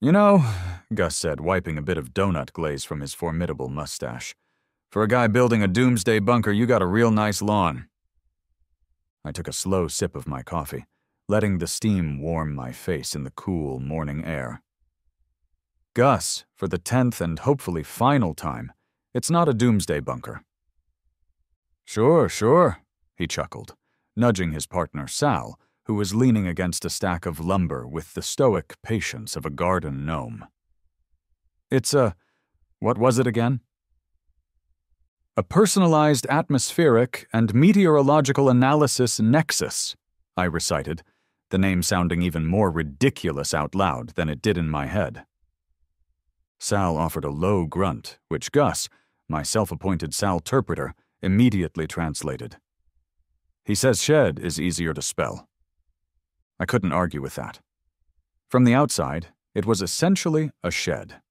You know, Gus said, wiping a bit of donut glaze from his formidable mustache, for a guy building a doomsday bunker, you got a real nice lawn. I took a slow sip of my coffee, letting the steam warm my face in the cool morning air. Gus, for the 10th and hopefully final time, it's not a doomsday bunker. Sure, he chuckled, nudging his partner Sal, who was leaning against a stack of lumber with the stoic patience of a garden gnome. It's what was it again? A personalized atmospheric and meteorological analysis nexus, I recited, the name sounding even more ridiculous out loud than it did in my head. Sal offered a low grunt, which Gus, my self-appointed Salterpreter, immediately translated. He says shed is easier to spell. I couldn't argue with that. From the outside, it was essentially a shed.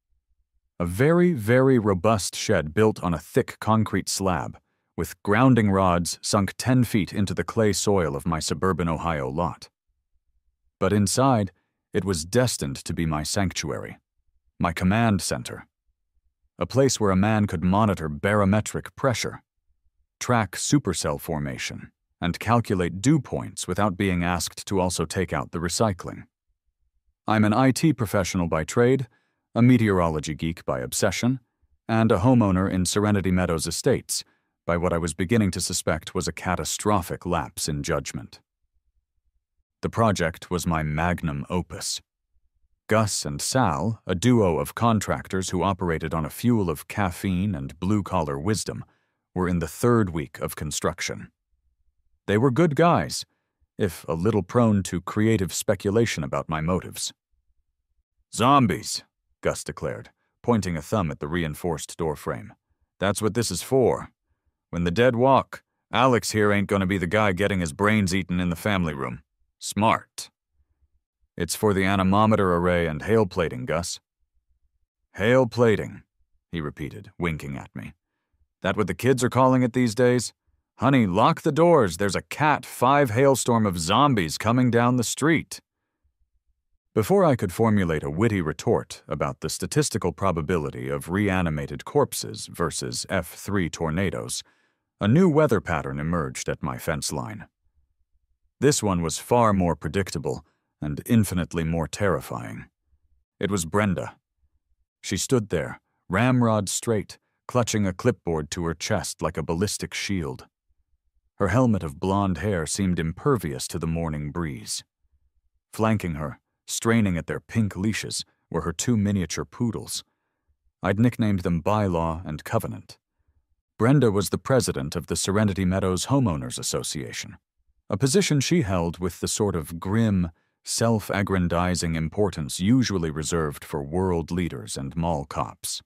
A very, very robust shed built on a thick concrete slab, with grounding rods sunk 10 feet into the clay soil of my suburban Ohio lot. But inside, it was destined to be my sanctuary, my command center, a place where a man could monitor barometric pressure, track supercell formation, and calculate dew points without being asked to also take out the recycling. I'm an IT professional by trade, a meteorology geek by obsession, and a homeowner in Serenity Meadows Estates by what I was beginning to suspect was a catastrophic lapse in judgment. The project was my magnum opus. Gus and Sal, a duo of contractors who operated on a fuel of caffeine and blue-collar wisdom, were in the 3rd week of construction. They were good guys, if a little prone to creative speculation about my motives. Zombies, Gus declared, pointing a thumb at the reinforced doorframe. That's what this is for. When the dead walk, Alex here ain't gonna be the guy getting his brains eaten in the family room. Smart. It's for the anemometer array and hail plating, Gus. Hail plating, he repeated, winking at me. That what the kids are calling it these days? Honey, lock the doors. There's a Cat 5 hailstorm of zombies coming down the street. Before I could formulate a witty retort about the statistical probability of reanimated corpses versus F3 tornadoes, a new weather pattern emerged at my fence line. This one was far more predictable and infinitely more terrifying. It was Brenda. She stood there, ramrod straight, clutching a clipboard to her chest like a ballistic shield. Her helmet of blonde hair seemed impervious to the morning breeze. Flanking her, straining at their pink leashes, were her 2 miniature poodles. I'd nicknamed them Bylaw and Covenant. Brenda was the president of the Serenity Meadows Homeowners Association, a position she held with the sort of grim, self-aggrandizing importance usually reserved for world leaders and mall cops.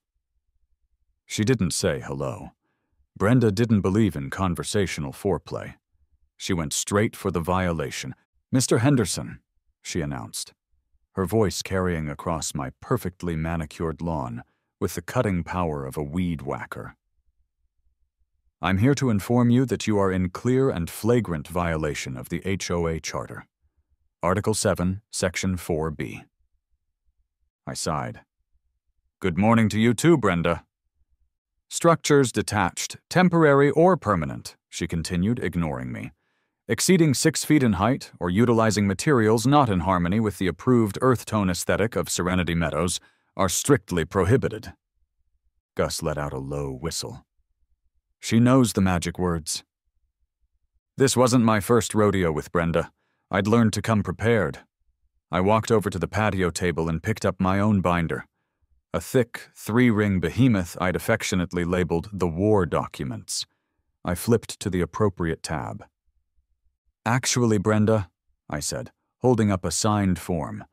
She didn't say hello. Brenda didn't believe in conversational foreplay. She went straight for the violation. Mr. Henderson, she announced, her voice carrying across my perfectly manicured lawn with the cutting power of a weed whacker. I'm here to inform you that you are in clear and flagrant violation of the HOA Charter. Article 7, Section 4B. I sighed. Good morning to you too, Brenda. Structures detached, temporary or permanent, she continued, ignoring me, exceeding 6 feet in height or utilizing materials not in harmony with the approved earth tone aesthetic of Serenity Meadows are strictly prohibited. Gus let out a low whistle. She knows the magic words. This wasn't my first rodeo with Brenda. I'd learned to come prepared. I walked over to the patio table and picked up my own binder. A thick, 3-ring behemoth I'd affectionately labeled the War Documents. I flipped to the appropriate tab. Actually, Brenda, I said, holding up a signed form,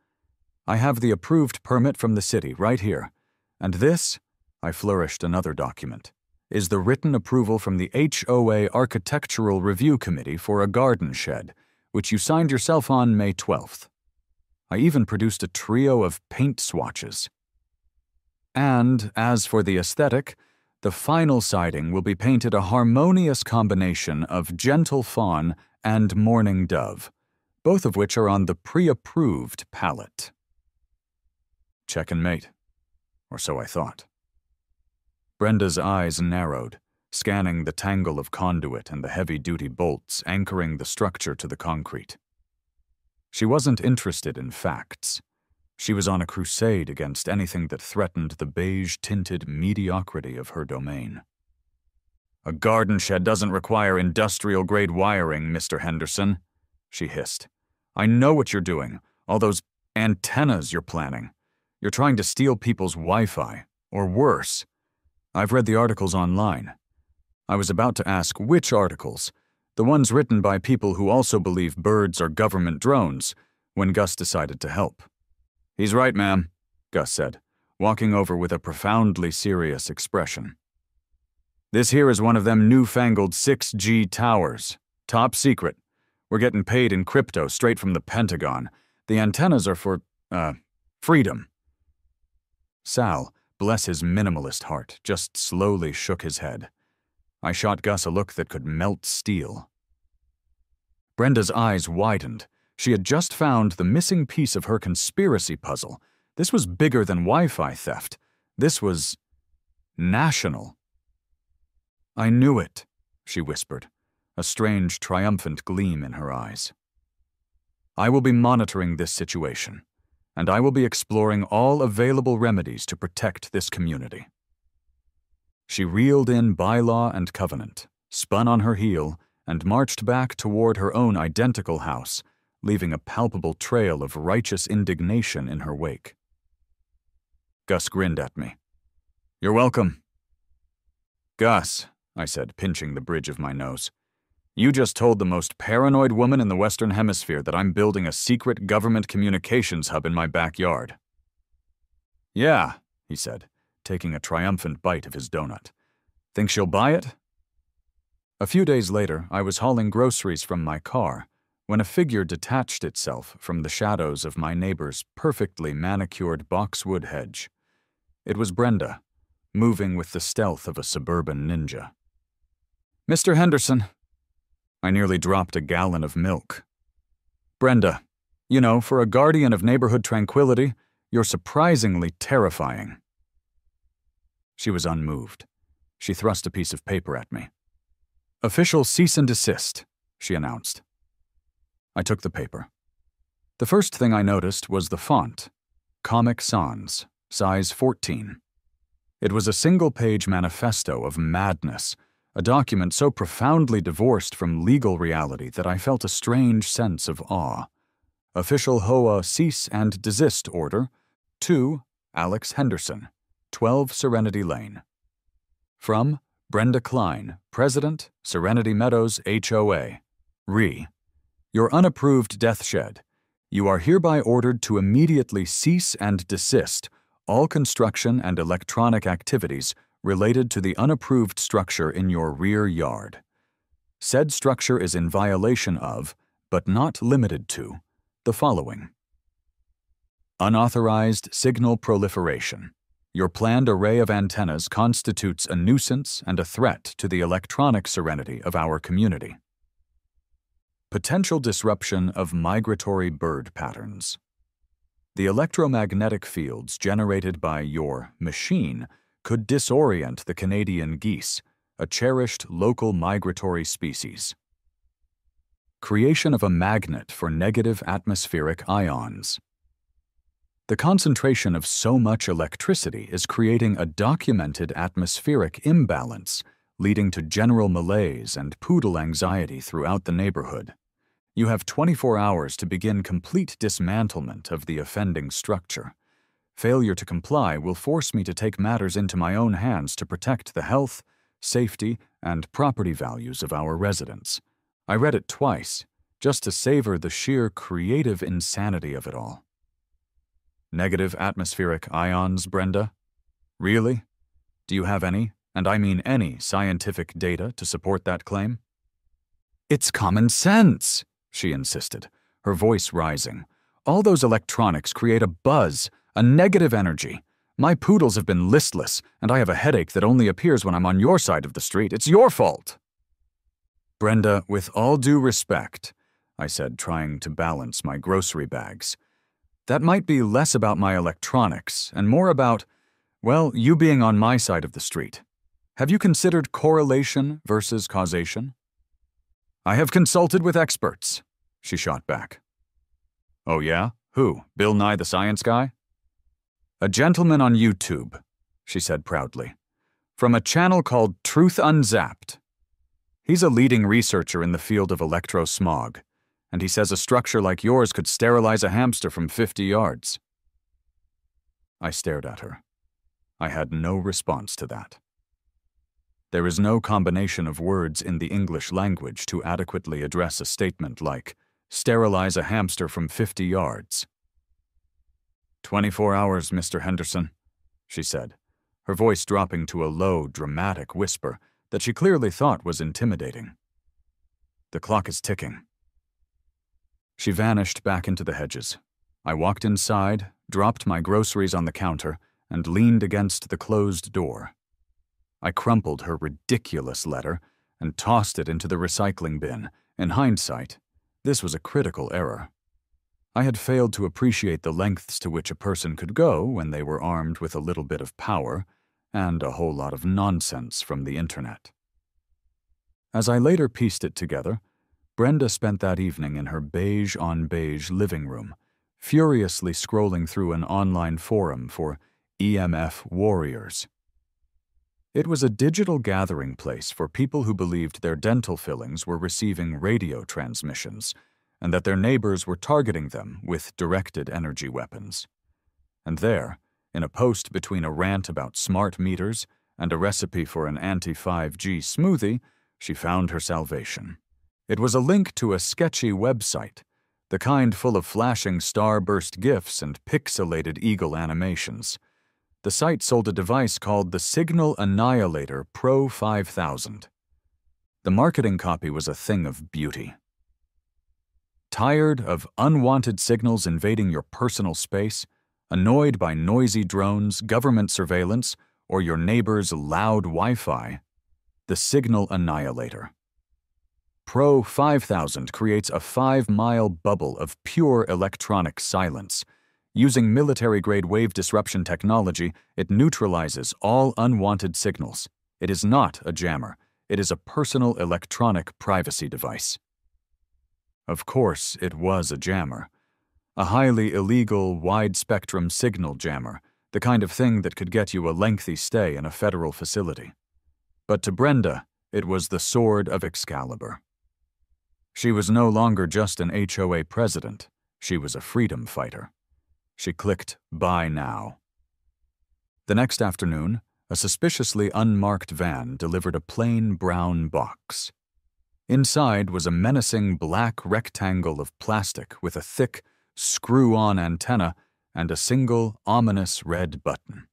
I have the approved permit from the city right here, and this, I flourished another document, is the written approval from the HOA Architectural Review Committee for a garden shed, which you signed yourself on May 12th. I even produced a trio of paint swatches. And, as for the aesthetic, the final siding will be painted a harmonious combination of gentle fawn and mourning dove, both of which are on the pre-approved palette. Check and mate. Or so I thought. Brenda's eyes narrowed, scanning the tangle of conduit and the heavy-duty bolts anchoring the structure to the concrete. She wasn't interested in facts. She was on a crusade against anything that threatened the beige-tinted mediocrity of her domain. "A garden shed doesn't require industrial-grade wiring, Mr. Henderson," she hissed. "I know what you're doing, all those antennas you're planning. You're trying to steal people's Wi-Fi, or worse. I've read the articles online." I was about to ask which articles, the ones written by people who also believe birds are government drones, when Gus decided to help. "He's right, ma'am," Gus said, walking over with a profoundly serious expression. "This here is one of them newfangled 6G towers. Top secret. We're getting paid in crypto straight from the Pentagon. The antennas are for, freedom." Sal, bless his minimalist heart, just slowly shook his head. I shot Gus a look that could melt steel. Brenda's eyes widened. She had just found the missing piece of her conspiracy puzzle. This was bigger than Wi-Fi theft. This was national. "I knew it," she whispered, a strange, triumphant gleam in her eyes. "I will be monitoring this situation, and I will be exploring all available remedies to protect this community." She reeled in bylaw and covenant, spun on her heel, and marched back toward her own identical house, leaving a palpable trail of righteous indignation in her wake. Gus grinned at me. "You're welcome." "Gus," I said, pinching the bridge of my nose, "you just told the most paranoid woman in the Western Hemisphere that I'm building a secret government communications hub in my backyard." "Yeah," he said, taking a triumphant bite of his donut. "Think she'll buy it?" A few days later, I was hauling groceries from my car when a figure detached itself from the shadows of my neighbor's perfectly manicured boxwood hedge. It was Brenda, moving with the stealth of a suburban ninja. "Mr. Henderson." I nearly dropped a gallon of milk. "Brenda, you know, for a guardian of neighborhood tranquility, you're surprisingly terrifying." She was unmoved. She thrust a piece of paper at me. "Official cease and desist," she announced. I took the paper. The first thing I noticed was the font, Comic Sans, size 14. It was a single-page manifesto of madness, a document so profoundly divorced from legal reality that I felt a strange sense of awe. Official HOA cease and desist order to Alex Henderson, 12 Serenity Lane. From Brenda Klein, President, Serenity Meadows HOA. Re. Your unapproved death shed. You are hereby ordered to immediately cease and desist all construction and electronic activities related to the unapproved structure in your rear yard. Said structure is in violation of, but not limited to, the following: unauthorized signal proliferation. Your planned array of antennas constitutes a nuisance and a threat to the electronic serenity of our community. Potential disruption of migratory bird patterns. The electromagnetic fields generated by your machine could disorient the Canadian geese, a cherished local migratory species. Creation of a magnet for negative atmospheric ions. The concentration of so much electricity is creating a documented atmospheric imbalance, leading to general malaise and poodle anxiety throughout the neighborhood. You have 24 hours to begin complete dismantlement of the offending structure. Failure to comply will force me to take matters into my own hands to protect the health, safety, and property values of our residents. I read it twice, just to savor the sheer creative insanity of it all. Negative atmospheric ions, Brenda? Really? Do you have any, and I mean any, scientific data to support that claim? It's common sense, she insisted, her voice rising. All those electronics create a buzz, a negative energy. My poodles have been listless, and I have a headache that only appears when I'm on your side of the street. It's your fault. Brenda, with all due respect, I said, trying to balance my grocery bags, That might be less about my electronics and more about, well, you being on my side of the street. Have you considered correlation versus causation? I have consulted with experts, she shot back. Oh yeah? Who? Bill Nye the Science Guy? A gentleman on YouTube, she said proudly, from a channel called Truth Unzapped. He's a leading researcher in the field of electrosmog, and he says a structure like yours could sterilize a hamster from 50 yards. I stared at her. I had no response to that. There is no combination of words in the English language to adequately address a statement like, sterilize a hamster from 50 yards. 24 hours, Mr. Henderson, she said, her voice dropping to a low, dramatic whisper that she clearly thought was intimidating. The clock is ticking. She vanished back into the hedges. I walked inside, dropped my groceries on the counter, and leaned against the closed door. I crumpled her ridiculous letter and tossed it into the recycling bin. In hindsight, this was a critical error. I had failed to appreciate the lengths to which a person could go when they were armed with a little bit of power and a whole lot of nonsense from the internet. As I later pieced it together, Brenda spent that evening in her beige-on-beige living room, furiously scrolling through an online forum for EMF warriors. It was a digital gathering place for people who believed their dental fillings were receiving radio transmissions and that their neighbors were targeting them with directed energy weapons. And there, in a post between a rant about smart meters and a recipe for an anti-5G smoothie, she found her salvation. It was a link to a sketchy website, the kind full of flashing starburst GIFs and pixelated eagle animations. The site sold a device called the Signal Annihilator Pro 5000. The marketing copy was a thing of beauty. Tired of unwanted signals invading your personal space, annoyed by noisy drones, government surveillance, or your neighbor's loud Wi-Fi? The Signal Annihilator. Pro 5000 creates a 5-mile bubble of pure electronic silence. Using military-grade wave disruption technology, it neutralizes all unwanted signals. It is not a jammer. It is a personal electronic privacy device. Of course, it was a jammer. A highly illegal, wide-spectrum signal jammer, the kind of thing that could get you a lengthy stay in a federal facility. But to Brenda, it was the sword of Excalibur. She was no longer just an HOA president. She was a freedom fighter. She clicked Buy Now. The next afternoon, a suspiciously unmarked van delivered a plain brown box. Inside was a menacing black rectangle of plastic with a thick, screw-on antenna and a single, ominous red button.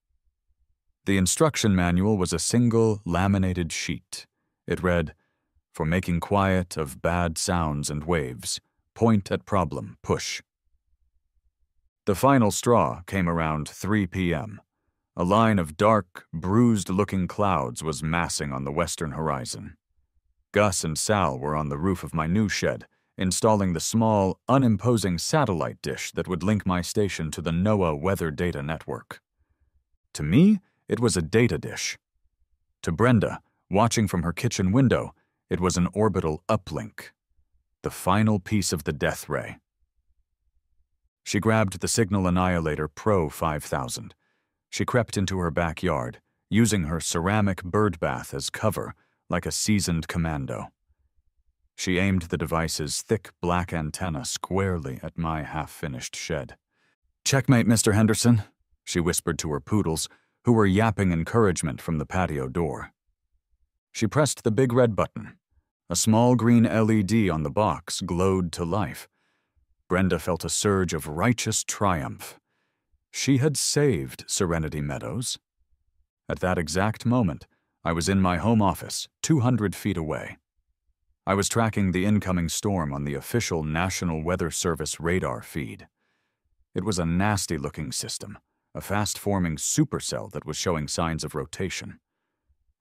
The instruction manual was a single, laminated sheet. It read, "For making quiet of bad sounds and waves, point at problem, push." The final straw came around 3 p.m. A line of dark, bruised-looking clouds was massing on the western horizon. Gus and Sal were on the roof of my new shed, installing the small, unimposing satellite dish that would link my station to the NOAA Weather Data Network. To me, it was a data dish. To Brenda, watching from her kitchen window, it was an orbital uplink. The final piece of the death ray. She grabbed the Signal Annihilator Pro 5000. She crept into her backyard, using her ceramic bird bath as cover, like a seasoned commando. She aimed the device's thick black antenna squarely at my half-finished shed. "Checkmate, Mr. Henderson," she whispered to her poodles, who were yapping encouragement from the patio door. She pressed the big red button. A small green LED on the box glowed to life. Brenda felt a surge of righteous triumph. She had saved Serenity Meadows. At that exact moment, I was in my home office, 200 feet away. I was tracking the incoming storm on the official National Weather Service radar feed. It was a nasty-looking system, a fast-forming supercell that was showing signs of rotation.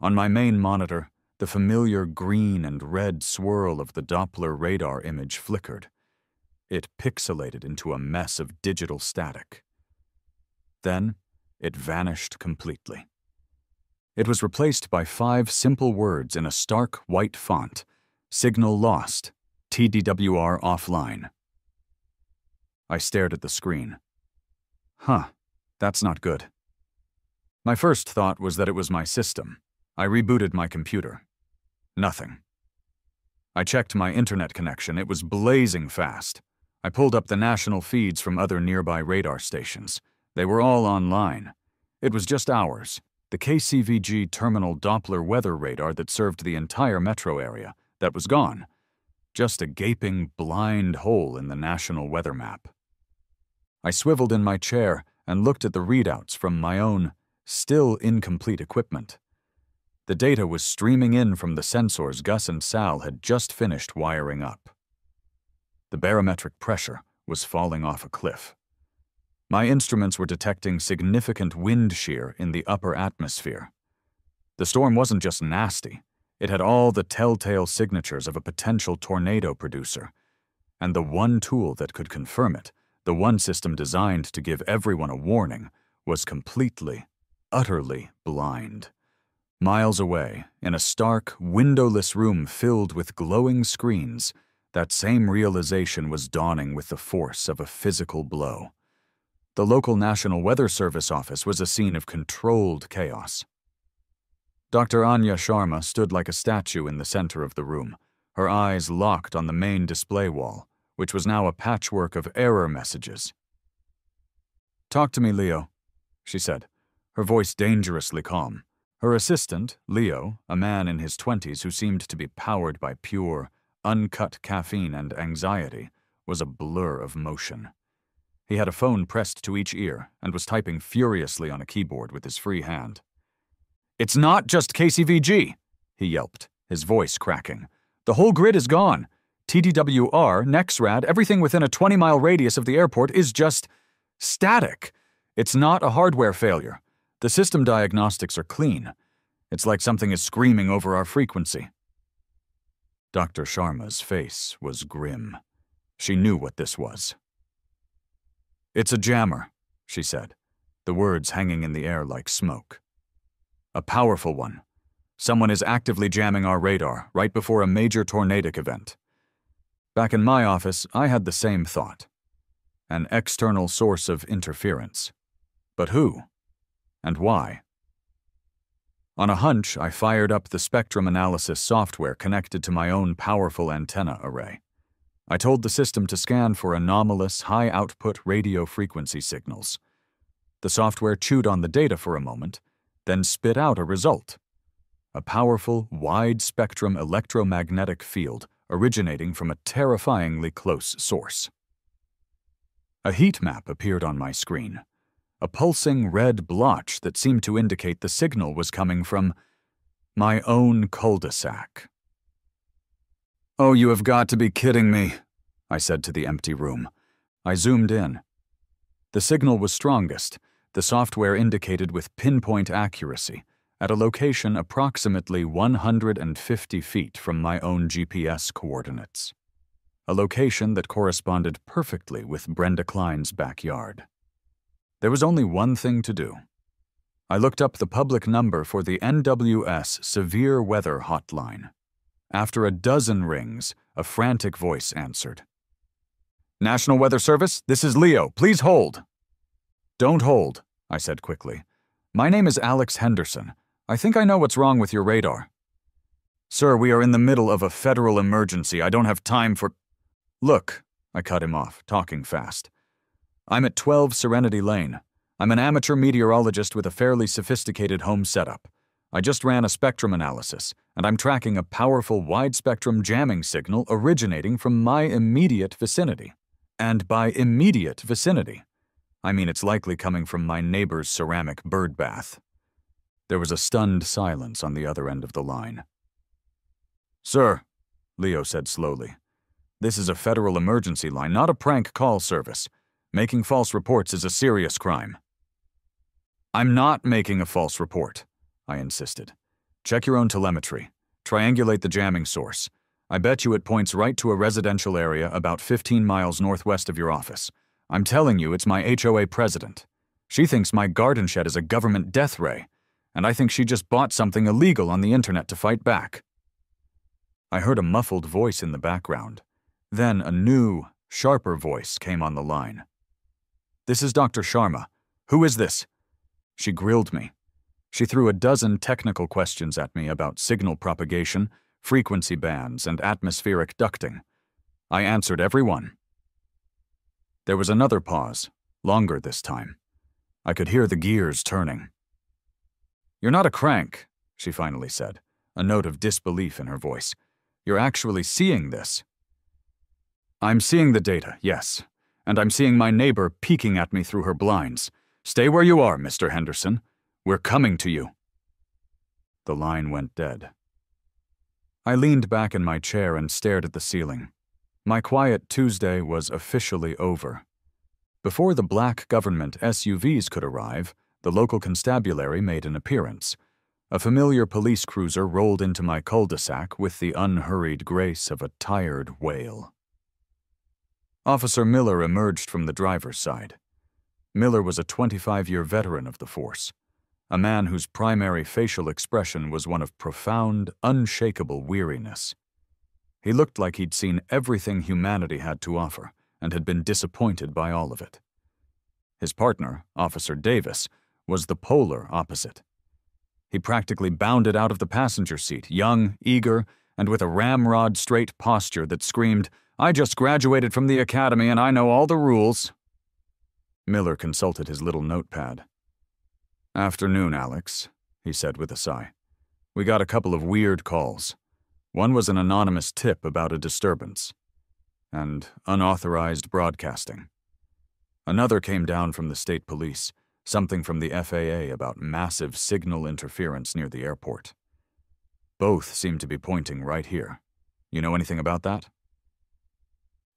On my main monitor, the familiar green and red swirl of the Doppler radar image flickered. It pixelated into a mess of digital static. Then, it vanished completely. It was replaced by 5 simple words in a stark white font: "Signal lost. TDWR offline." I stared at the screen. Huh, that's not good. My first thought was that it was my system. I rebooted my computer. Nothing. I checked my internet connection. It was blazing fast. I pulled up the national feeds from other nearby radar stations. They were all online. It was just ours, the KCVG terminal Doppler weather radar that served the entire metro area, that was gone. Just a gaping, blind hole in the national weather map. I swiveled in my chair and looked at the readouts from my own, still incomplete equipment. The data was streaming in from the sensors Gus and Sal had just finished wiring up. The barometric pressure was falling off a cliff. My instruments were detecting significant wind shear in the upper atmosphere. The storm wasn't just nasty, it had all the telltale signatures of a potential tornado producer. And the one tool that could confirm it, the one system designed to give everyone a warning, was completely, utterly blind. Miles away, in a stark, windowless room filled with glowing screens, that same realization was dawning with the force of a physical blow. The local National Weather Service office was a scene of controlled chaos. Dr. Anya Sharma stood like a statue in the center of the room, her eyes locked on the main display wall, which was now a patchwork of error messages. "Talk to me, Leo," she said, her voice dangerously calm. Her assistant, Leo, a man in his 20s who seemed to be powered by pure, uncut caffeine and anxiety, was a blur of motion. He had a phone pressed to each ear and was typing furiously on a keyboard with his free hand. "It's not just KCVG," he yelped, his voice cracking. "The whole grid is gone. TDWR, NEXRAD, everything within a 20-mile radius of the airport is just static. It's not a hardware failure. The system diagnostics are clean. It's like something is screaming over our frequency." Dr. Sharma's face was grim. She knew what this was. "It's a jammer," she said, the words hanging in the air like smoke. "A powerful one. Someone is actively jamming our radar right before a major tornadic event." Back in my office, I had the same thought. An external source of interference. But who? And why? On a hunch, I fired up the spectrum analysis software connected to my own powerful antenna array. I told the system to scan for anomalous, high-output radio frequency signals. The software chewed on the data for a moment, then spit out a result. A powerful, wide-spectrum electromagnetic field originating from a terrifyingly close source. A heat map appeared on my screen. A pulsing red blotch that seemed to indicate the signal was coming from my own cul-de-sac. "Oh, you have got to be kidding me," I said to the empty room. I zoomed in. The signal was strongest, the software indicated with pinpoint accuracy, at a location approximately 150 feet from my own GPS coordinates. A location that corresponded perfectly with Brenda Klein's backyard. There was only one thing to do. I looked up the public number for the NWS Severe Weather Hotline. After a dozen rings, a frantic voice answered. "National Weather Service, this is Leo. Please hold." "Don't hold," I said quickly. "My name is Alex Henderson. I think I know what's wrong with your radar." "Sir, we are in the middle of a federal emergency. I don't have time for—" "Look," I cut him off, talking fast. "I'm at 12 Serenity Lane. I'm an amateur meteorologist with a fairly sophisticated home setup. I just ran a spectrum analysis, and I'm tracking a powerful wide-spectrum jamming signal originating from my immediate vicinity. And by immediate vicinity, I mean it's likely coming from my neighbor's ceramic bird bath." There was a stunned silence on the other end of the line. "Sir," Leo said slowly, "this is a federal emergency line, not a prank call service. Making false reports is a serious crime." "I'm not making a false report," I insisted. "Check your own telemetry. Triangulate the jamming source. I bet you it points right to a residential area about 15 miles northwest of your office. I'm telling you, it's my HOA president. She thinks my garden shed is a government death ray, and I think she just bought something illegal on the internet to fight back." I heard a muffled voice in the background. Then a new, sharper voice came on the line. "This is Dr. Sharma. Who is this?" She grilled me. She threw a dozen technical questions at me about signal propagation, frequency bands, and atmospheric ducting. I answered every one. There was another pause, longer this time. I could hear the gears turning. "You're not a crank," she finally said, a note of disbelief in her voice. "You're actually seeing this." "I'm seeing the data, yes, and I'm seeing my neighbor peeking at me through her blinds. Stay where you are, Mr. Henderson. We're coming to you." The line went dead. I leaned back in my chair and stared at the ceiling. My quiet Tuesday was officially over. Before the black government SUVs could arrive, the local constabulary made an appearance. A familiar police cruiser rolled into my cul-de-sac with the unhurried grace of a tired whale. Officer Miller emerged from the driver's side. Miller was a 25-year veteran of the force, a man whose primary facial expression was one of profound, unshakable weariness. He looked like he'd seen everything humanity had to offer and had been disappointed by all of it. His partner, Officer Davis, was the polar opposite. He practically bounded out of the passenger seat, young, eager, and with a ramrod-straight posture that screamed, "I just graduated from the academy and I know all the rules." Miller consulted his little notepad. "Afternoon, Alex," he said with a sigh. "We got a couple of weird calls. One was an anonymous tip about a disturbance. And unauthorized broadcasting. Another came down from the state police, something from the FAA about massive signal interference near the airport. Both seem to be pointing right here. You know anything about that?"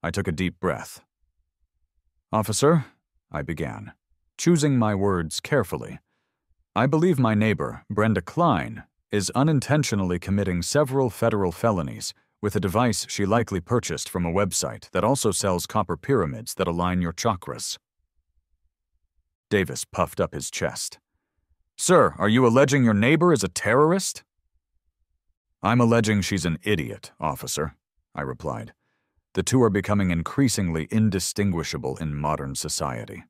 I took a deep breath. "Officer," I began, choosing my words carefully, "I believe my neighbor, Brenda Klein, is unintentionally committing several federal felonies with a device she likely purchased from a website that also sells copper pyramids that align your chakras." Davis puffed up his chest. "Sir, are you alleging your neighbor is a terrorist?" "I'm alleging she's an idiot, officer," I replied. "The two are becoming increasingly indistinguishable in modern society."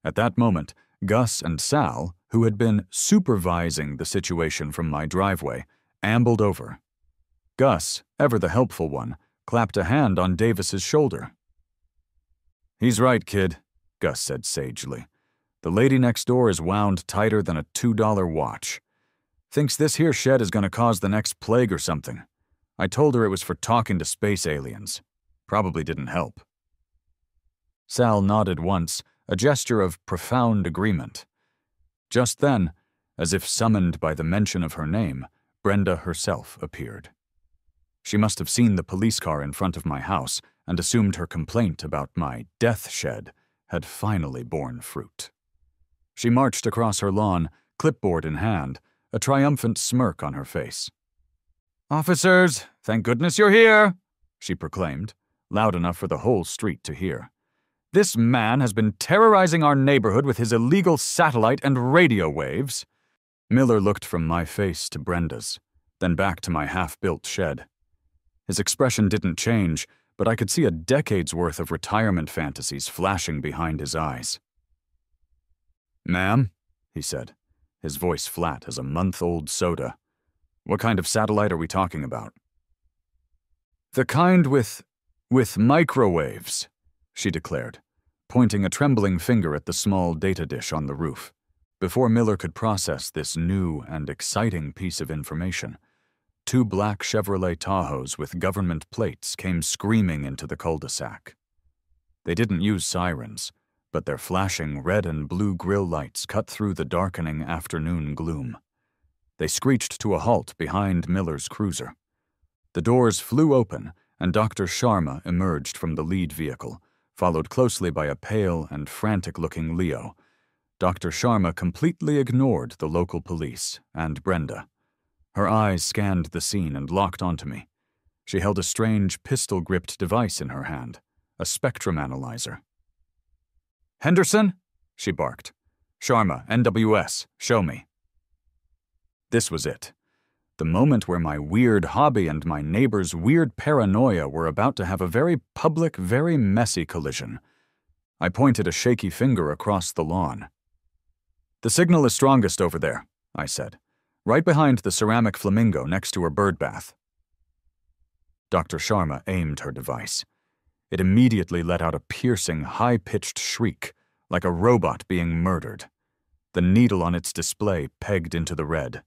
At that moment, Gus and Sal, who had been supervising the situation from my driveway, ambled over. Gus, ever the helpful one, clapped a hand on Davis's shoulder. "He's right, kid," Gus said sagely. "The lady next door is wound tighter than a $2 watch. Thinks this here shed is gonna cause the next plague or something. I told her it was for talking to space aliens. Probably didn't help." Sal nodded once, a gesture of profound agreement. Just then, as if summoned by the mention of her name, Brenda herself appeared. She must have seen the police car in front of my house and assumed her complaint about my death shed had finally borne fruit. She marched across her lawn, clipboard in hand, a triumphant smirk on her face. "Officers, thank goodness you're here," she proclaimed, loud enough for the whole street to hear. "This man has been terrorizing our neighborhood with his illegal satellite and radio waves." Miller looked from my face to Brenda's, then back to my half-built shed. His expression didn't change, but I could see a decade's worth of retirement fantasies flashing behind his eyes. "Ma'am," he said, his voice flat as a month-old soda. "What kind of satellite are we talking about?" "The kind with microwaves," she declared, pointing a trembling finger at the small data dish on the roof. Before Miller could process this new and exciting piece of information, two black Chevrolet Tahoes with government plates came screaming into the cul-de-sac. They didn't use sirens, but their flashing red and blue grille lights cut through the darkening afternoon gloom. They screeched to a halt behind Miller's cruiser. The doors flew open, and Dr. Sharma emerged from the lead vehicle, followed closely by a pale and frantic-looking Leo. Dr. Sharma completely ignored the local police and Brenda. Her eyes scanned the scene and locked onto me. She held a strange pistol-gripped device in her hand, a spectrum analyzer. "Henderson?" she barked. "Sharma, NWS, show me." This was it. The moment where my weird hobby and my neighbor's weird paranoia were about to have a very public, very messy collision. I pointed a shaky finger across the lawn. "The signal is strongest over there," I said, "right behind the ceramic flamingo next to her bird bath." Dr. Sharma aimed her device. It immediately let out a piercing, high-pitched shriek, like a robot being murdered. The needle on its display pegged into the red.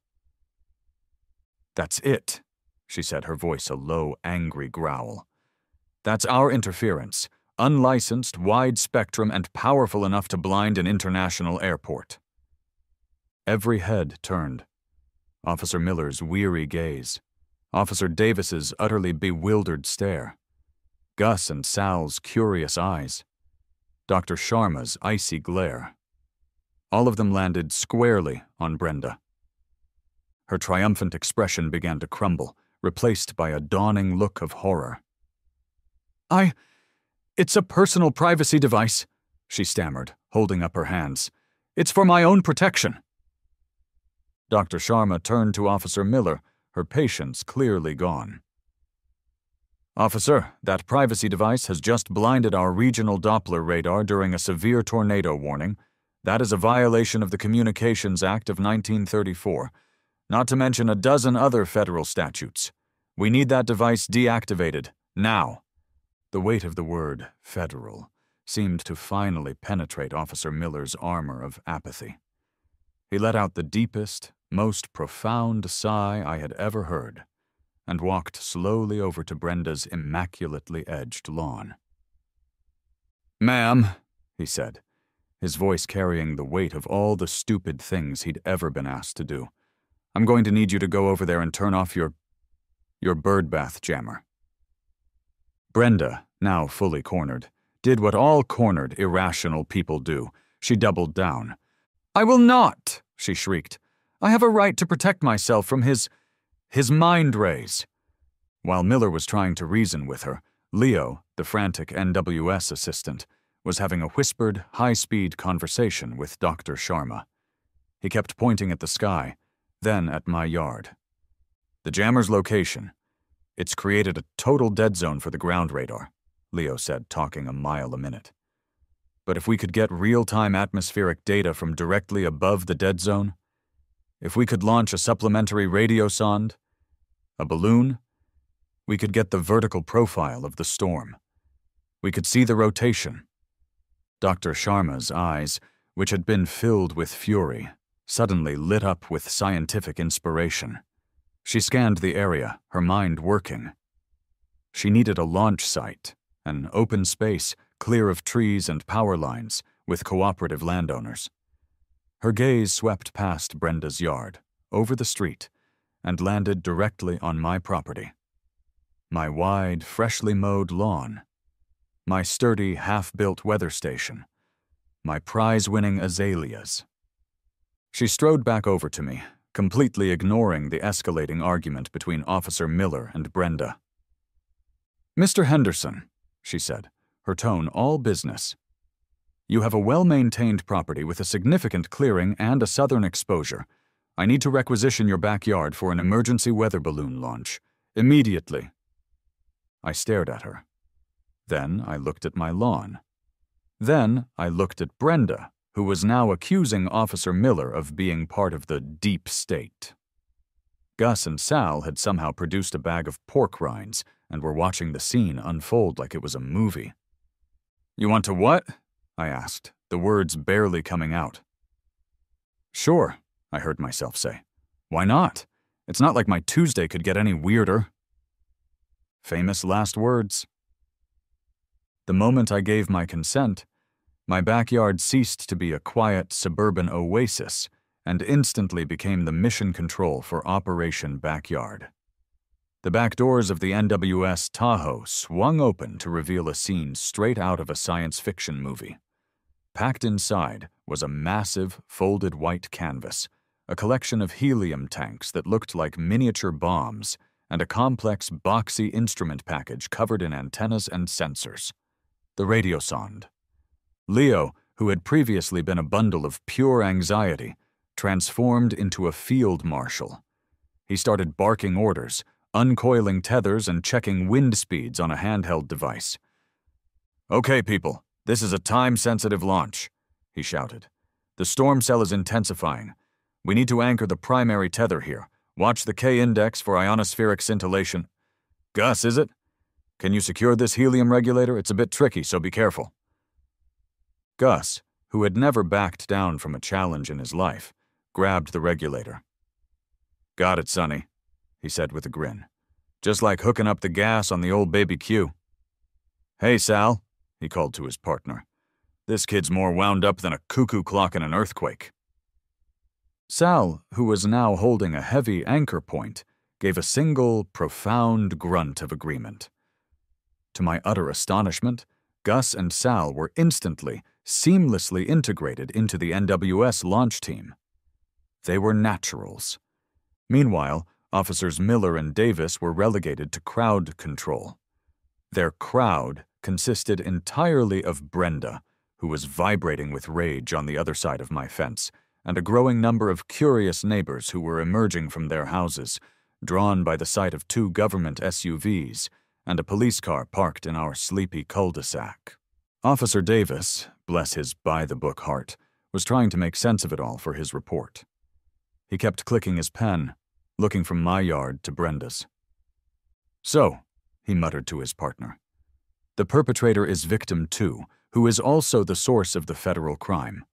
"That's it," she said, her voice a low, angry growl. "That's our interference, unlicensed, wide-spectrum, and powerful enough to blind an international airport." Every head turned. Officer Miller's weary gaze, Officer Davis's utterly bewildered stare, Gus and Sal's curious eyes, Dr. Sharma's icy glare. All of them landed squarely on Brenda. Her triumphant expression began to crumble, replaced by a dawning look of horror. It's a personal privacy device," she stammered, holding up her hands. "It's for my own protection." Dr. Sharma turned to Officer Miller, her patience clearly gone. "Officer, that privacy device has just blinded our regional Doppler radar during a severe tornado warning. That is a violation of the Communications Act of 1934, not to mention a dozen other federal statutes. We need that device deactivated, now." The weight of the word federal seemed to finally penetrate Officer Miller's armor of apathy. He let out the deepest, most profound sigh I had ever heard, and walked slowly over to Brenda's immaculately edged lawn. "Ma'am," he said, his voice carrying the weight of all the stupid things he'd ever been asked to do, "I'm going to need you to go over there and turn off your birdbath jammer." Brenda, now fully cornered, did what all cornered, irrational people do. She doubled down. "I will not," she shrieked. "I have a right to protect myself from his mind rays." While Miller was trying to reason with her, Leo, the frantic NWS assistant, was having a whispered, high-speed conversation with Dr. Sharma. He kept pointing at the sky, then at my yard. "The jammer's location. It's created a total dead zone for the ground radar," Leo said, talking a mile a minute. "But if we could get real-time atmospheric data from directly above the dead zone, if we could launch a supplementary radio sonde, a balloon, we could get the vertical profile of the storm. We could see the rotation." Dr. Sharma's eyes, which had been filled with fury, suddenly lit up with scientific inspiration. She scanned the area, her mind working. She needed a launch site, an open space, clear of trees and power lines, with cooperative landowners. Her gaze swept past Brenda's yard, over the street, and landed directly on my property. My wide, freshly mowed lawn, my sturdy, half-built weather station, my prize-winning azaleas. She strode back over to me, completely ignoring the escalating argument between Officer Miller and Brenda. "Mr. Henderson," she said, her tone all business, "you have a well-maintained property with a significant clearing and a southern exposure. I need to requisition your backyard for an emergency weather balloon launch. Immediately." I stared at her. Then I looked at my lawn. Then I looked at Brenda, who was now accusing Officer Miller of being part of the deep state. Gus and Sal had somehow produced a bag of pork rinds and were watching the scene unfold like it was a movie. "You want to what?" I asked, the words barely coming out. "Sure," I heard myself say. "Why not? It's not like my Tuesday could get any weirder." Famous last words. The moment I gave my consent, my backyard ceased to be a quiet suburban oasis and instantly became the mission control for Operation Backyard. The back doors of the NWS Tahoe swung open to reveal a scene straight out of a science fiction movie. Packed inside was a massive, folded white canvas, a collection of helium tanks that looked like miniature bombs, and a complex, boxy instrument package covered in antennas and sensors. The radiosonde. Leo, who had previously been a bundle of pure anxiety, transformed into a field marshal. He started barking orders, uncoiling tethers and checking wind speeds on a handheld device. "Okay, people, this is a time-sensitive launch," he shouted. "The storm cell is intensifying. We need to anchor the primary tether here. Watch the K-index for ionospheric scintillation. Gus, is it? Can you secure this helium regulator? It's a bit tricky, so be careful." Gus, who had never backed down from a challenge in his life, grabbed the regulator. "Got it, Sonny," he said with a grin. "Just like hooking up the gas on the old baby Q." "Hey, Sal," he called to his partner. "This kid's more wound up than a cuckoo clock in an earthquake." Sal, who was now holding a heavy anchor point, gave a single, profound grunt of agreement. To my utter astonishment, Gus and Sal were instantly, seamlessly integrated into the NWS launch team. They were naturals. Meanwhile, Officers Miller and Davis were relegated to crowd control. Their crowd consisted entirely of Brenda, who was vibrating with rage on the other side of my fence, and a growing number of curious neighbors who were emerging from their houses, drawn by the sight of 2 government SUVs and a police car parked in our sleepy cul-de-sac. Officer Davis, bless his by-the-book heart, was trying to make sense of it all for his report. He kept clicking his pen, looking from my yard to Brenda's. "So," he muttered to his partner, "the perpetrator is victim 2, who is also the source of the federal crime.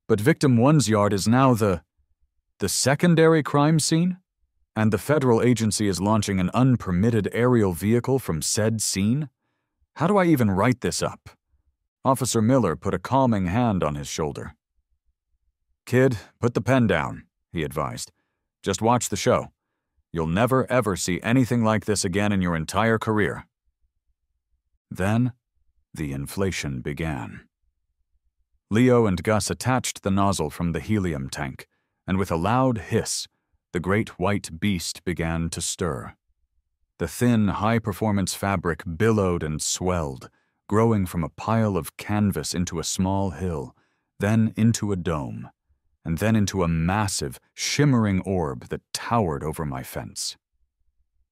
But victim 1's yard is now the secondary crime scene? And the federal agency is launching an unpermitted aerial vehicle from said scene? How do I even write this up?" Officer Miller put a calming hand on his shoulder. "Kid, put the pen down," he advised. "Just watch the show. You'll never ever see anything like this again in your entire career." Then, the inflation began. Leo and Gus attached the nozzle from the helium tank, and with a loud hiss, the great white beast began to stir. The thin, high-performance fabric billowed and swelled, growing from a pile of canvas into a small hill, then into a dome, and then into a massive, shimmering orb that towered over my fence.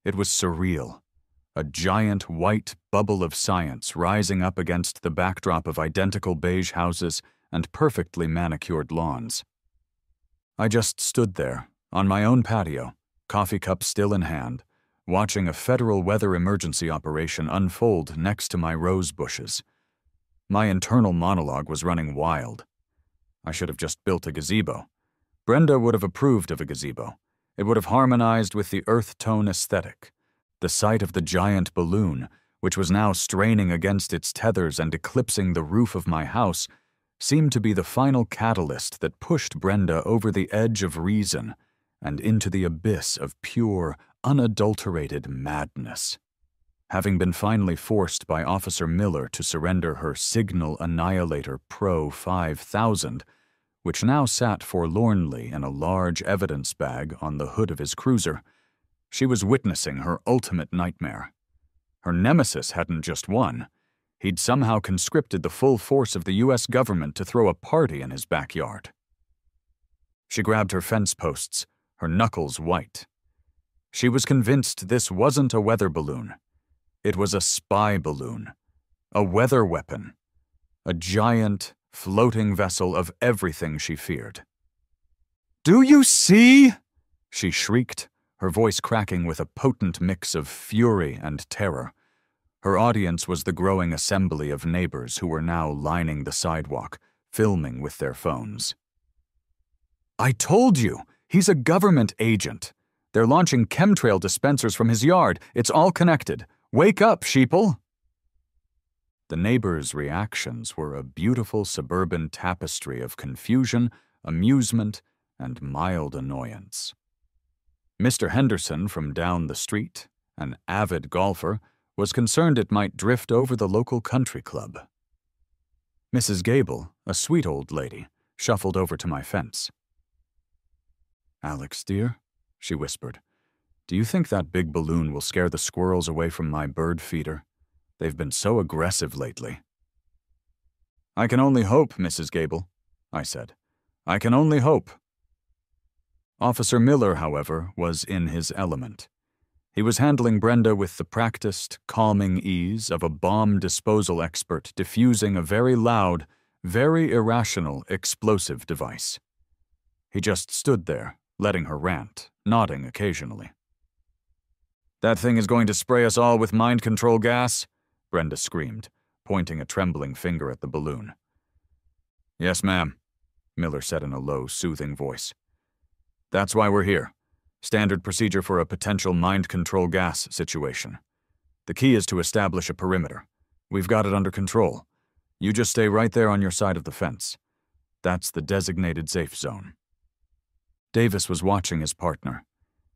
It was surreal, a giant white bubble of science rising up against the backdrop of identical beige houses and perfectly manicured lawns. I just stood there, on my own patio, coffee cup still in hand, watching a federal weather emergency operation unfold next to my rose bushes. My internal monologue was running wild. I should have just built a gazebo. Brenda would have approved of a gazebo. It would have harmonized with the earth tone aesthetic. The sight of the giant balloon, which was now straining against its tethers and eclipsing the roof of my house, seemed to be the final catalyst that pushed Brenda over the edge of reason and into the abyss of pure, unadulterated madness. Having been finally forced by Officer Miller to surrender her Signal Annihilator Pro 5000, which now sat forlornly in a large evidence bag on the hood of his cruiser, she was witnessing her ultimate nightmare. Her nemesis hadn't just won. He'd somehow conscripted the full force of the U.S. government to throw a party in his backyard. She grabbed her fence posts, her knuckles white. She was convinced this wasn't a weather balloon. It was a spy balloon, a weather weapon, a giant, floating vessel of everything she feared. "Do you see?" she shrieked, her voice cracking with a potent mix of fury and terror. Her audience was the growing assembly of neighbors who were now lining the sidewalk, filming with their phones. "I told you, he's a government agent. They're launching chemtrail dispensers from his yard. It's all connected. Wake up, sheeple!" The neighbors' reactions were a beautiful suburban tapestry of confusion, amusement, and mild annoyance. Mr. Henderson from down the street, an avid golfer, was concerned it might drift over the local country club. Mrs. Gable, a sweet old lady, shuffled over to my fence. "Alex, dear," she whispered, "do you think that big balloon will scare the squirrels away from my bird feeder? They've been so aggressive lately." "I can only hope, Mrs. Gable," I said. "I can only hope." Officer Miller, however, was in his element. He was handling Brenda with the practiced, calming ease of a bomb disposal expert diffusing a very loud, very irrational explosive device. He just stood there, letting her rant, nodding occasionally. "That thing is going to spray us all with mind control gas?" Brenda screamed, pointing a trembling finger at the balloon. "Yes, ma'am," Miller said in a low, soothing voice. "That's why we're here. Standard procedure for a potential mind control gas situation. The key is to establish a perimeter. We've got it under control. You just stay right there on your side of the fence. That's the designated safe zone." Davis was watching his partner,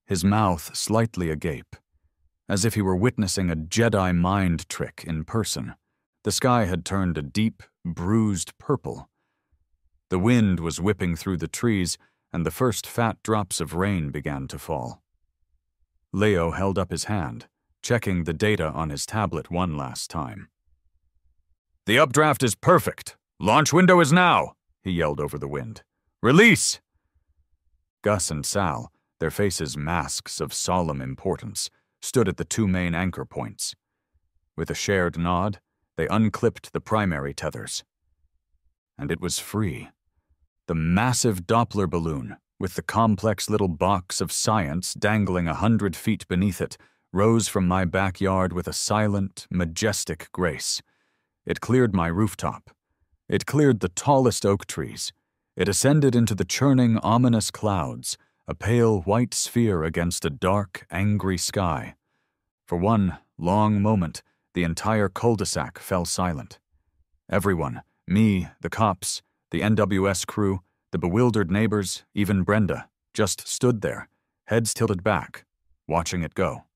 his mouth slightly agape, as if he were witnessing a Jedi mind trick in person. The sky had turned a deep, bruised purple. The wind was whipping through the trees, and the first fat drops of rain began to fall. Leo held up his hand, checking the data on his tablet one last time. "The updraft is perfect. Launch window is now," he yelled over the wind. "Release!" Gus and Sal, their faces masks of solemn importance, stood at the two main anchor points. With a shared nod, they unclipped the primary tethers. And it was free. The massive Doppler balloon, with the complex little box of science dangling 100 feet beneath it, rose from my backyard with a silent, majestic grace. It cleared my rooftop. It cleared the tallest oak trees. It ascended into the churning, ominous clouds, a pale white sphere against a dark, angry sky. For one long moment, the entire cul-de-sac fell silent. Everyone, me, the cops, the NWS crew, the bewildered neighbors, even Brenda, just stood there, heads tilted back, watching it go.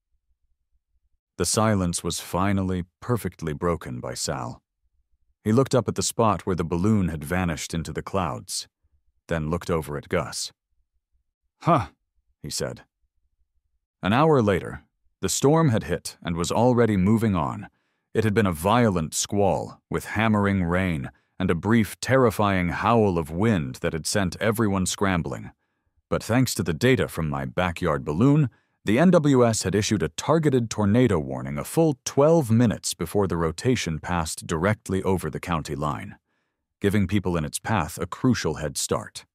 The silence was finally perfectly broken by Sal. He looked up at the spot where the balloon had vanished into the clouds, then looked over at Gus. "Huh," he said. An hour later, the storm had hit and was already moving on. It had been a violent squall, with hammering rain, and a brief, terrifying howl of wind that had sent everyone scrambling. But thanks to the data from my backyard balloon, the NWS had issued a targeted tornado warning a full 12 minutes before the rotation passed directly over the county line, giving people in its path a crucial head start.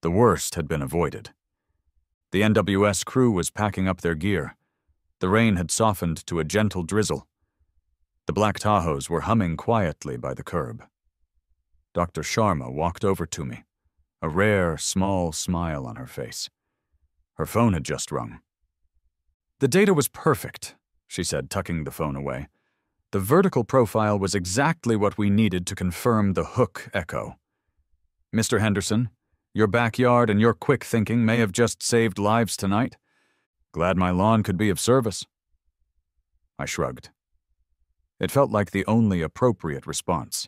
The worst had been avoided. The NWS crew was packing up their gear. The rain had softened to a gentle drizzle. The black Tahoes were humming quietly by the curb. Dr. Sharma walked over to me, a rare, small smile on her face. Her phone had just rung. "The data was perfect," she said, tucking the phone away. "The vertical profile was exactly what we needed to confirm the hook echo. Mr. Henderson, your backyard and your quick thinking may have just saved lives tonight. Glad my lawn could be of service." I shrugged. It felt like the only appropriate response.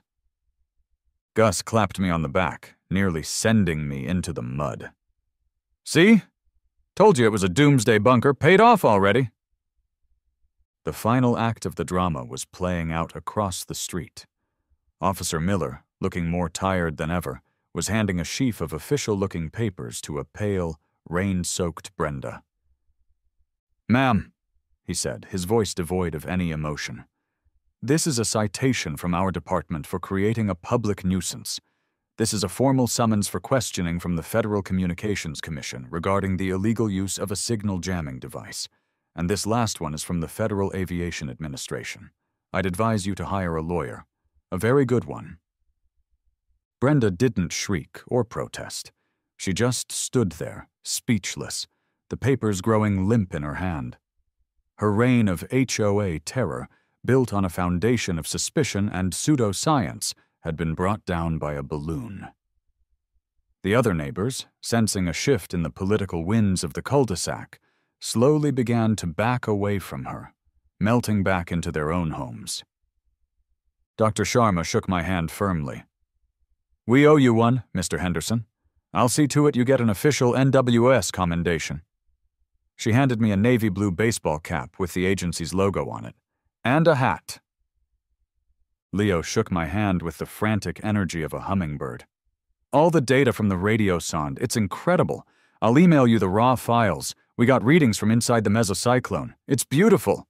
Gus clapped me on the back, nearly sending me into the mud. "See? Told you it was a doomsday bunker. Paid off already." The final act of the drama was playing out across the street. Officer Miller, looking more tired than ever, was handing a sheaf of official-looking papers to a pale, rain-soaked Brenda. "Ma'am," he said, his voice devoid of any emotion, "this is a citation from our department for creating a public nuisance. This is a formal summons for questioning from the Federal Communications Commission regarding the illegal use of a signal jamming device. And this last one is from the Federal Aviation Administration. I'd advise you to hire a lawyer. A very good one." Brenda didn't shriek or protest. She just stood there, speechless, the papers growing limp in her hand. Her reign of HOA terror, built on a foundation of suspicion and pseudoscience, had been brought down by a balloon. The other neighbors, sensing a shift in the political winds of the cul-de-sac, slowly began to back away from her, melting back into their own homes. Dr. Sharma shook my hand firmly. "We owe you one, Mr. Henderson. I'll see to it you get an official NWS commendation. She handed me a navy blue baseball cap with the agency's logo on it, and a hat. Leo shook my hand with the frantic energy of a hummingbird. All the data from the radio sonde, it's incredible. I'll email you the raw files. We got readings from inside the mesocyclone. It's beautiful.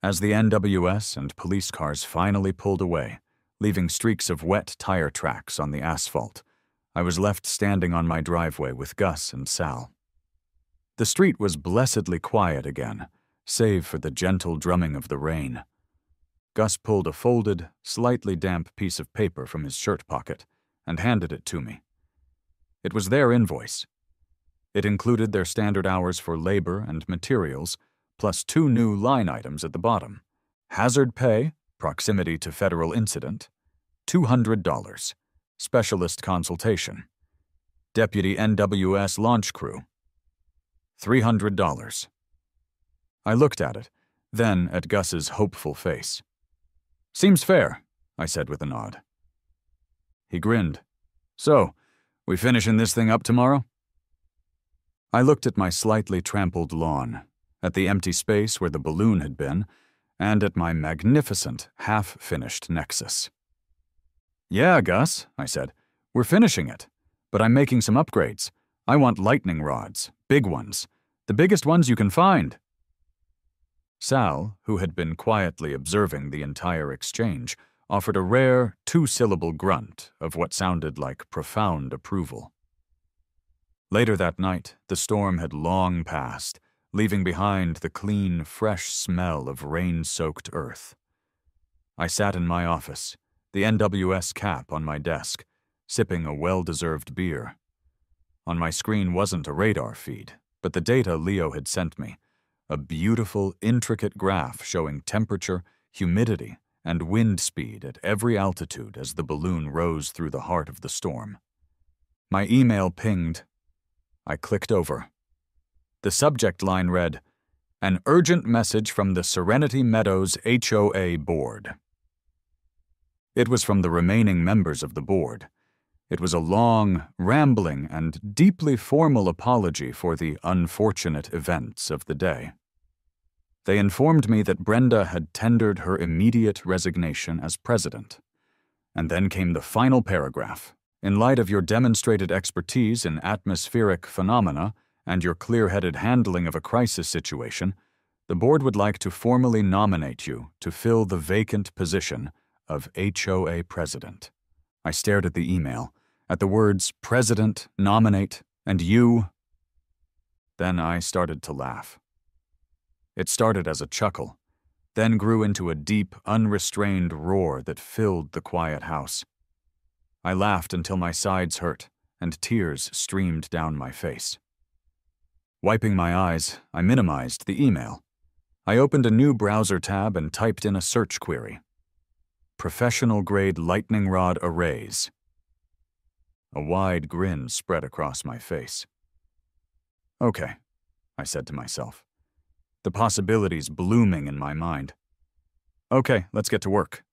As the NWS and police cars finally pulled away, leaving streaks of wet tire tracks on the asphalt, I was left standing on my driveway with Gus and Sal. The street was blessedly quiet again, save for the gentle drumming of the rain. Gus pulled a folded, slightly damp piece of paper from his shirt pocket and handed it to me. It was their invoice. It included their standard hours for labor and materials, plus 2 new line items at the bottom. Hazard pay, proximity to federal incident, $200. Specialist consultation. Deputy NWS launch crew, $300. I looked at it, then at Gus's hopeful face. Seems fair, I said with a nod. He grinned. So, we finishing this thing up tomorrow? I looked at my slightly trampled lawn, at the empty space where the balloon had been, and at my magnificent, half-finished nexus. Yeah, Gus, I said. We're finishing it, but I'm making some upgrades. I want lightning rods, big ones, the biggest ones you can find. Sal, who had been quietly observing the entire exchange, offered a rare, 2-syllable grunt of what sounded like profound approval. Later that night, the storm had long passed, leaving behind the clean, fresh smell of rain-soaked earth. I sat in my office, the NWS cap on my desk, sipping a well-deserved beer. On my screen wasn't a radar feed, but the data Leo had sent me, a beautiful, intricate graph showing temperature, humidity, and wind speed at every altitude as the balloon rose through the heart of the storm. My email pinged. I clicked over. The subject line read, "An urgent message from the Serenity Meadows HOA board." It was from the remaining members of the board. It was a long, rambling, and deeply formal apology for the unfortunate events of the day. They informed me that Brenda had tendered her immediate resignation as president. And then came the final paragraph. In light of your demonstrated expertise in atmospheric phenomena and your clear-headed handling of a crisis situation, the board would like to formally nominate you to fill the vacant position of HOA president. I stared at the email, at the words president, nominate, and you. Then I started to laugh. It started as a chuckle, then grew into a deep, unrestrained roar that filled the quiet house. I laughed until my sides hurt, and tears streamed down my face. Wiping my eyes, I minimized the email. I opened a new browser tab and typed in a search query. Professional-grade lightning rod arrays. A wide grin spread across my face. Okay, I said to myself, the possibilities blooming in my mind. Okay, let's get to work.